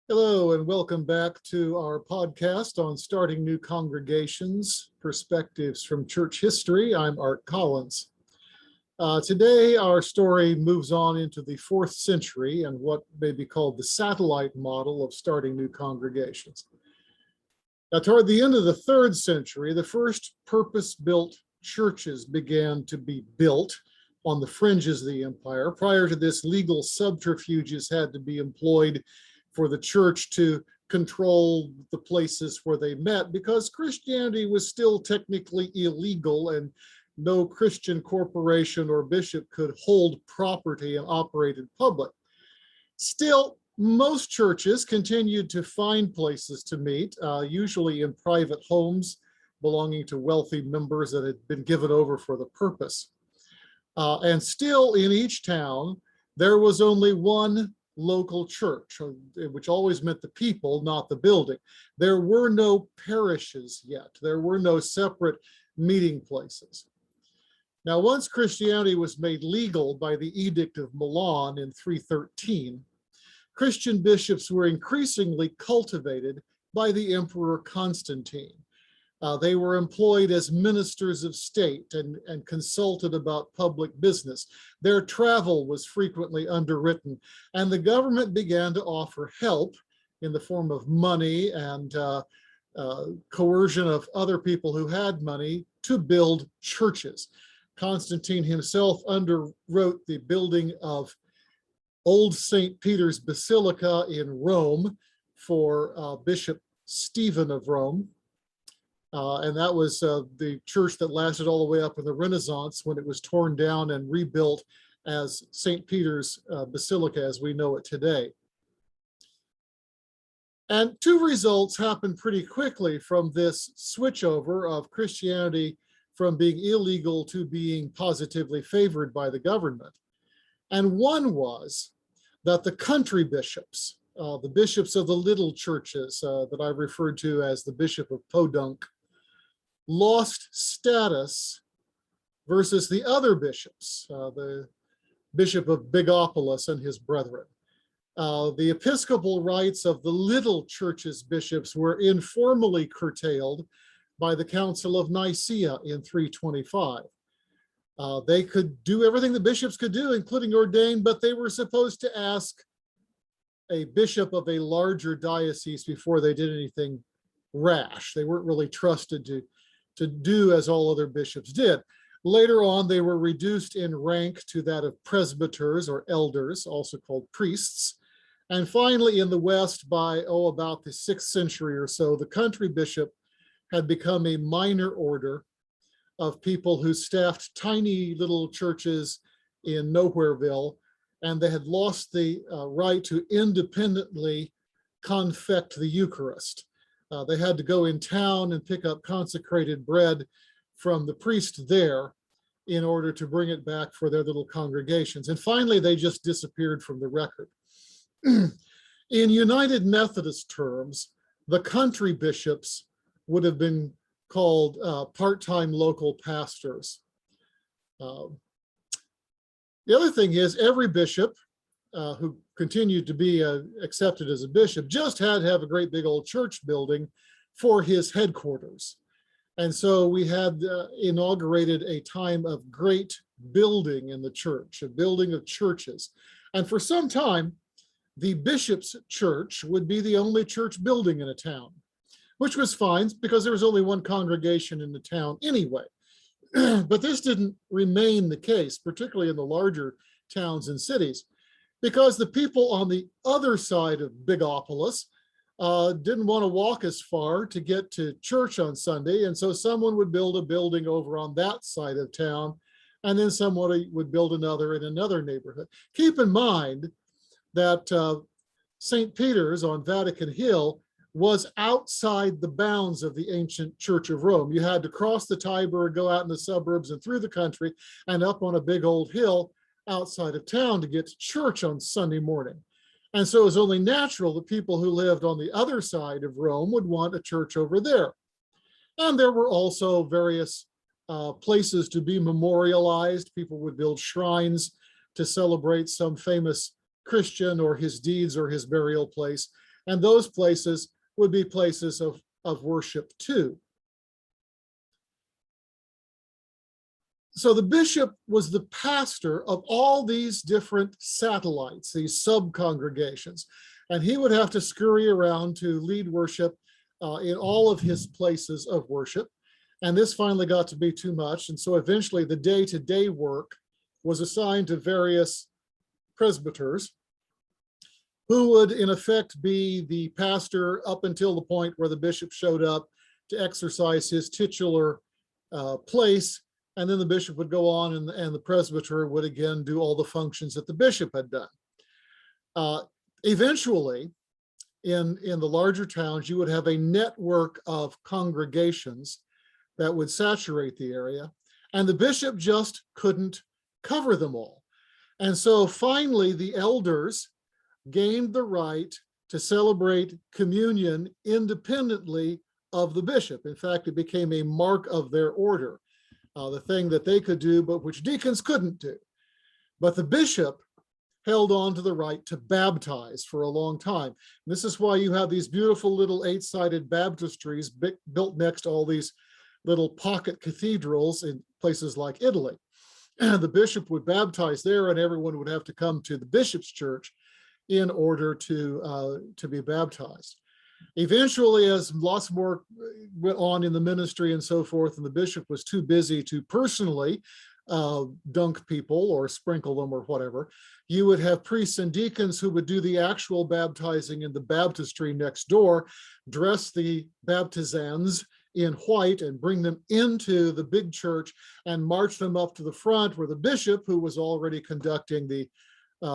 Hello, and welcome back to our podcast on starting new congregations, perspectives from church history. I'm Art Collins. Today, our story moves on into the 4th century and what may be called the satellite model of starting new congregations. Now, toward the end of the 3rd century, the first purpose-built churches began to be built on the fringes of the empire. Prior to this, legal subterfuges had to be employed for the church to control the places where they met, because Christianity was still technically illegal and no Christian corporation or bishop could hold property and operate in public. Still, most churches continued to find places to meet, usually in private homes belonging to wealthy members that had been given over for the purpose. And still in each town, there was only one local church, which always meant the people, not the building. There were no parishes yet. There were no separate meeting places. Now, once Christianity was made legal by the Edict of Milan in 313, Christian bishops were increasingly cultivated by the Emperor Constantine. They were employed as ministers of state and consulted about public business. Their travel was frequently underwritten, and the government began to offer help in the form of money and coercion of other people who had money to build churches. Constantine himself underwrote the building of Old St. Peter's Basilica in Rome for Bishop Stephen of Rome. And that was the church that lasted all the way up in the Renaissance, when it was torn down and rebuilt as St. Peter's Basilica as we know it today. And two results happened pretty quickly from this switchover of Christianity from being illegal to being positively favored by the government. And one was that the country bishops, the bishops of the little churches that I referred to as the Bishop of Podunk, lost status versus the other bishops, the Bishop of Bigopolis and his brethren. The episcopal rights of the little churches' bishops were informally curtailed by the Council of Nicaea in 325. They could do everything the bishops could do, including ordain, but they were supposed to ask a bishop of a larger diocese before they did anything rash. They weren't really trusted to do as all other bishops did. Later on, they were reduced in rank to that of presbyters or elders, also called priests. And finally, in the West, by about the 6th century or so, the country bishop had become a minor order of people who staffed tiny little churches in Nowhereville, and they had lost the right to independently confect the Eucharist. They had to go in town and pick up consecrated bread from the priest there in order to bring it back for their little congregations. And finally, they just disappeared from the record. In United Methodist terms, the country bishops would have been called part-time local pastors. The other thing is, every bishop who continued to be accepted as a bishop just had to have a great big old church building for his headquarters. And so we had inaugurated a time of great building in the church, a building of churches. And for some time, the bishop's church would be the only church building in a town, which was fine because there was only one congregation in the town anyway. But this didn't remain the case, particularly in the larger towns and cities, because the people on the other side of Bigopolis didn't want to walk as far to get to church on Sunday. And so someone would build a building over on that side of town, and then somebody would build another in another neighborhood. Keep in mind that St. Peter's on Vatican Hill was outside the bounds of the ancient Church of Rome. You had to cross the Tiber, go out in the suburbs and through the country and up on a big old hill outside of town to get to church on Sunday morning. And so it was only natural that people who lived on the other side of Rome would want a church over there. And there were also various places to be memorialized. People would build shrines to celebrate some famous Christian or his deeds or his burial place. And those places would be places of worship too. So the bishop was the pastor of all these different satellites, these sub-congregations, and he would have to scurry around to lead worship in all of his places of worship. And this finally got to be too much. And so eventually the day-to-day work was assigned to various presbyters who would in effect be the pastor up until the point where the bishop showed up to exercise his titular place. And then the bishop would go on and the presbyter would again do all the functions that the bishop had done. Eventually, in the larger towns, you would have a network of congregations that would saturate the area, and the bishop just couldn't cover them all. And so finally, the elders gained the right to celebrate communion independently of the bishop. In fact, it became a mark of their order, the thing that they could do, but which deacons couldn't do. But the bishop held on to the right to baptize for a long time. And this is why you have these beautiful little 8-sided baptistries built next to all these little pocket cathedrals in places like Italy. And the bishop would baptize there, and everyone would have to come to the bishop's church in order to be baptized. Eventually, as lots more went on in the ministry and so forth, and the bishop was too busy to personally dunk people or sprinkle them or whatever, you would have priests and deacons who would do the actual baptizing in the baptistry next door, dress the baptizans in white and bring them into the big church and march them up to the front where the bishop, who was already conducting the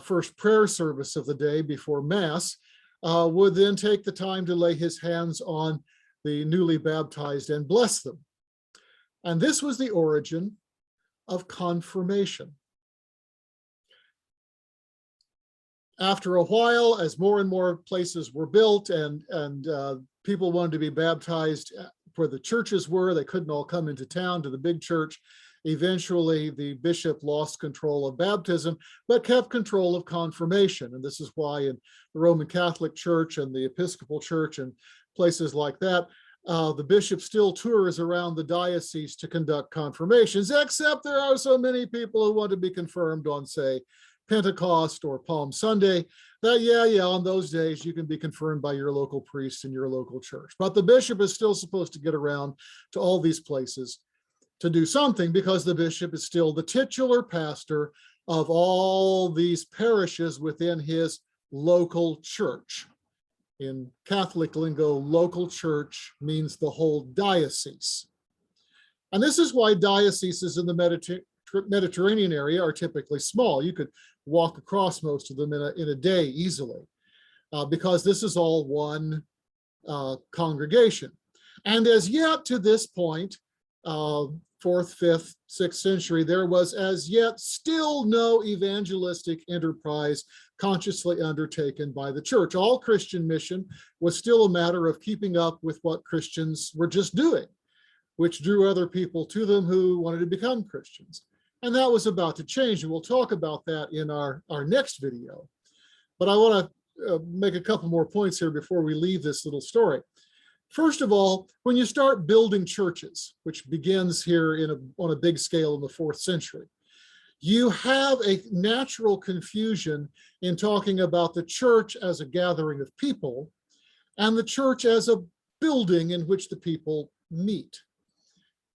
first prayer service of the day before Mass, would then take the time to lay his hands on the newly baptized and bless them. And this was the origin of confirmation. After a while, as more and more places were built and people wanted to be baptized where the churches were, they couldn't all come into town to the big church. Eventually, the bishop lost control of baptism, but kept control of confirmation. And this is why in the Roman Catholic Church and the Episcopal Church and places like that, the bishop still tours around the diocese to conduct confirmations, except there are so many people who want to be confirmed on, say, Pentecost or Palm Sunday, that on those days you can be confirmed by your local priest in your local church. But the bishop is still supposed to get around to all these places to do something, because the bishop is still the titular pastor of all these parishes within his local church. In Catholic lingo, local church means the whole diocese. And this is why dioceses in the Mediterranean area are typically small. You could walk across most of them in a day easily, because this is all one congregation. And as yet to this point, 4th, 5th, 6th century, there was as yet still no evangelistic enterprise consciously undertaken by the church. All Christian mission was still a matter of keeping up with what Christians were just doing, which drew other people to them who wanted to become Christians. And that was about to change, and we'll talk about that in our next video. But I want to make a couple more points here before we leave this little story. First of all, when you start building churches, which begins here on a big scale in the 4th century, you have a natural confusion in talking about the church as a gathering of people and the church as a building in which the people meet.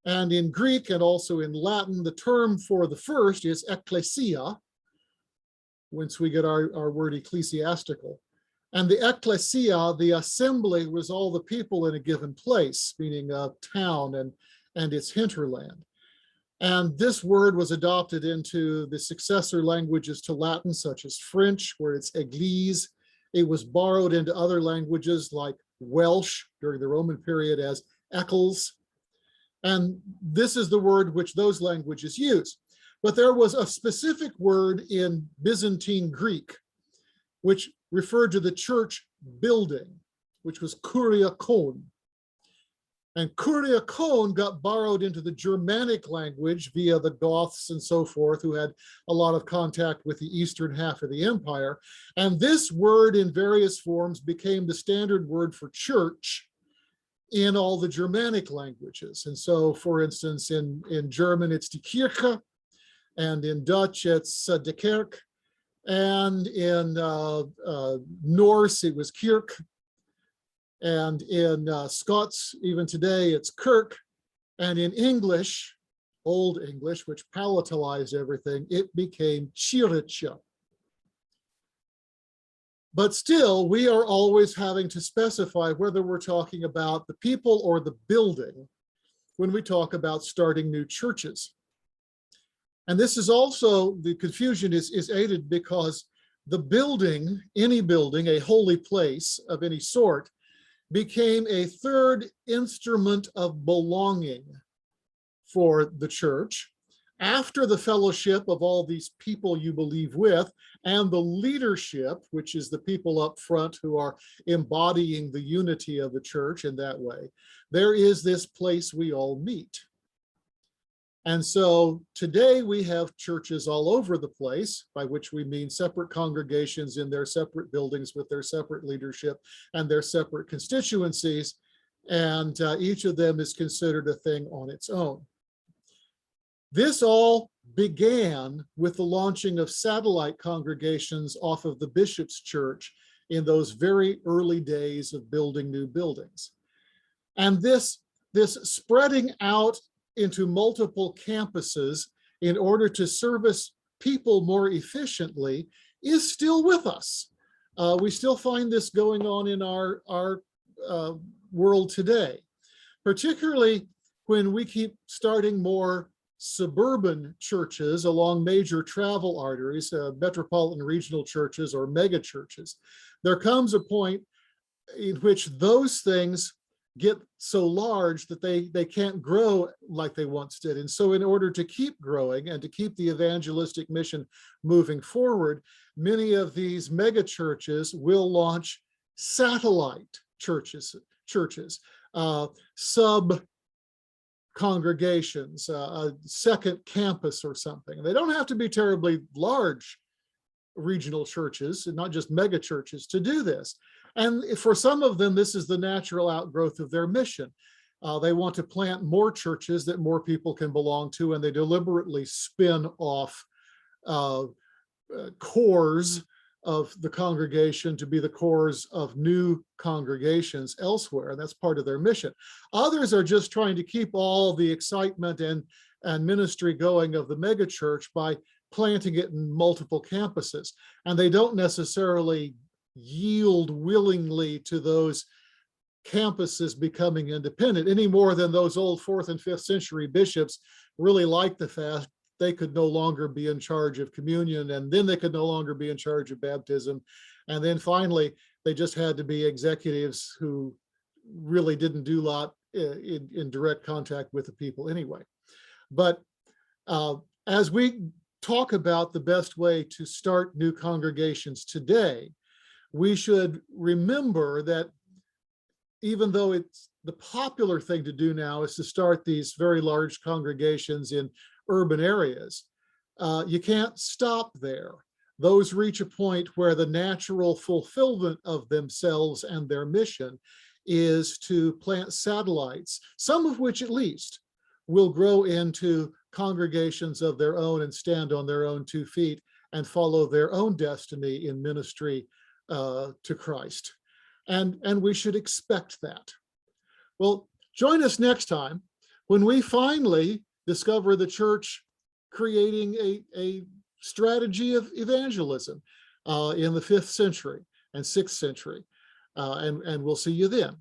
And in Greek and also in Latin, the term for the first is ecclesia, whence we get our word ecclesiastical. And the ecclesia, the assembly, was all the people in a given place, meaning a town and its hinterland. And this word was adopted into the successor languages to Latin, such as French, where it's église. It was borrowed into other languages like Welsh during the Roman period as eccles. And this is the word which those languages use. But there was a specific word in Byzantine Greek, which referred to the church building, which was kuriakon. And Kuriakon got borrowed into the Germanic language via the Goths and so forth, who had a lot of contact with the eastern half of the empire. And this word in various forms became the standard word for church in all the Germanic languages. And so, for instance, in German, it's die Kirche, and in Dutch, it's de Kerk, and in Norse, it was Kirk, and in Scots, even today, it's Kirk, and in English, Old English, which palatalized everything, it became Kirche. But still, we are always having to specify whether we're talking about the people or the building when we talk about starting new churches. And this is also, the confusion is aided because the building, any building, a holy place of any sort, became a third instrument of belonging for the church after the fellowship of all these people you believe with, and the leadership, which is the people up front who are embodying the unity of the church in that way. There is this place we all meet. And so today we have churches all over the place, by which we mean separate congregations in their separate buildings with their separate leadership and their separate constituencies. And each of them is considered a thing on its own. This all began with the launching of satellite congregations off of the bishop's church in those very early days of building new buildings. And this spreading out into multiple campuses in order to service people more efficiently is still with us. We still find this going on in our world today, particularly when we keep starting more suburban churches along major travel arteries, metropolitan regional churches or mega churches. There comes a point in which those things get so large that they can't grow like they once did. And so in order to keep growing and to keep the evangelistic mission moving forward, many of these mega churches will launch satellite churches, sub congregations, a second campus or something. They don't have to be terribly large regional churches, and not just mega churches, to do this. And for some of them, this is the natural outgrowth of their mission. They want to plant more churches that more people can belong to, and they deliberately spin off cores of the congregation to be the cores of new congregations elsewhere. And that's part of their mission. Others are just trying to keep all the excitement and ministry going of the megachurch by planting it in multiple campuses. And they don't necessarily yield willingly to those campuses becoming independent any more than those old 4th and 5th century bishops really liked the fact they could no longer be in charge of communion, and then they could no longer be in charge of baptism. And then finally, they just had to be executives who really didn't do a lot in direct contact with the people anyway. But as we talk about the best way to start new congregations today, we should remember that even though it's the popular thing to do now is to start these very large congregations in urban areas, you can't stop there. Those reach a point where the natural fulfillment of themselves and their mission is to plant satellites, some of which at least will grow into congregations of their own and stand on their own 2 feet and follow their own destiny in ministry to Christ. And we should expect that. Well, join us next time when we finally discover the church creating a strategy of evangelism in the 5th century and 6th century. And we'll see you then.